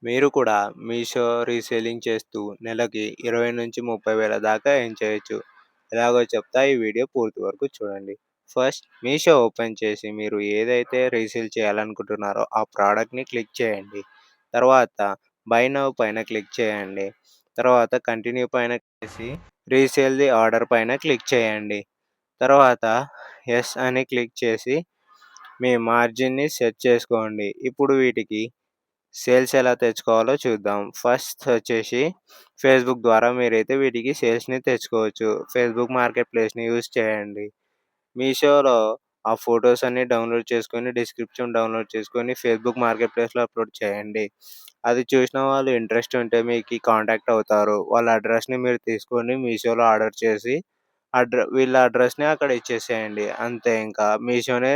మీరు కూడా మీషో రీసేలింగ్ చేస్తూ నెలకి 20,000-30,000 దాకా ఎర్న్ చేయొచ్చు. ఎలాగో చెప్తా, ఈ వీడియో పూర్తి వరకు చూడండి. ఫస్ట్ మీషో ఓపెన్ చేసి మీరు ఏదైతే రీసేల్ చేయాలనుకుంటున్నారో ఆ ప్రోడక్ట్‌ని క్లిక్ చేయండి. తర్వాత బై నౌ పైన క్లిక్ చేయండి. తర్వాత కంటిన్యూ పైన చేసి రీసేల్ ది ఆర్డర్ పైన క్లిక్ చేయండి. తర్వాత యెస్ అని క్లిక్ చేసి మీ మార్జిన్‌ని సెట్ చేసుకోండి. ఇప్పుడు వీటికి సేల్స్ ఎలా తెచ్చుకోవాలో చూద్దాం. ఫస్ట్ వచ్చేసి ఫేస్‌బుక్ ద్వారా మీరైతే వీటికి సేల్స్‌ని తెచ్చుకోవచ్చు. ఫేస్‌బుక్ మార్కెట్ ప్లేస్‌ని యూజ్ చేయండి. మీషోలో ఆ ఫోటోస్ అన్నీ డౌన్‌లోడ్ చేసుకొని, డిస్క్రిప్షన్ డౌన్‌లోడ్ చేసుకొని ఫేస్‌బుక్ మార్కెట్ ప్లేస్‌లో అప్‌లోడ్ చేయండి. అది చూసిన వాళ్ళు ఇంట్రెస్ట్ ఉంటే మీకి కాంటాక్ట్ అవుతారు. వాళ్ళ అడ్రెస్‌ని మీరు తీసుకొని మీషోలో ఆర్డర్ చేసి వీళ్ళ అడ్రెస్‌ని అక్కడ ఇచ్చేసేయండి. అంతే, ఇంకా మీషోనే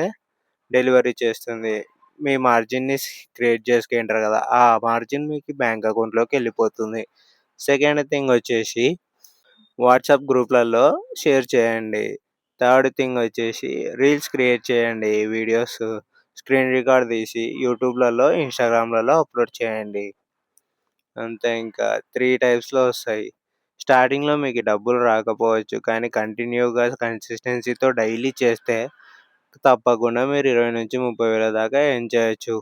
డెలివరీ చేస్తుంది. మీ మార్జిన్‌ని క్రియేట్ చేసుకుంటారు కదా! ఆ మార్జిన్ మీకు బ్యాంక్ అకౌంట్‌లోకెళ్ళిపోతుంది. సెకండ్ థింగ్ వచ్చేసి వాట్సాప్ గ్రూప్‌లలో షేర్ చేయండి. థర్డ్ థింగ్ వచ్చేసి రీల్స్ క్రియేట్ చేయండి. వీడియోస్ స్క్రీన్ రికార్డ్ తీసి యూట్యూబ్‌లలో, ఇన్‌స్టాగ్రామ్‌లలో అప్‌లోడ్ చేయండి. అంతే, ఇంకా 3 టైప్స్‌లో వస్తాయి. స్టార్టింగ్‌లో మీకు డబ్బులు రాకపోవచ్చు. కానీ కంటిన్యూగా కన్సిస్టెన్సీతో డైలీ చేస్తే తప్పకుండా మీరు 20,000-30,000 దాకా ఎర్న్ చేయొచ్చు.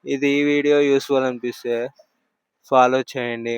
ఇది ఈ వీడియో యూజ్‌ఫుల్ అనిపిస్తే ఫాలో చేయండి.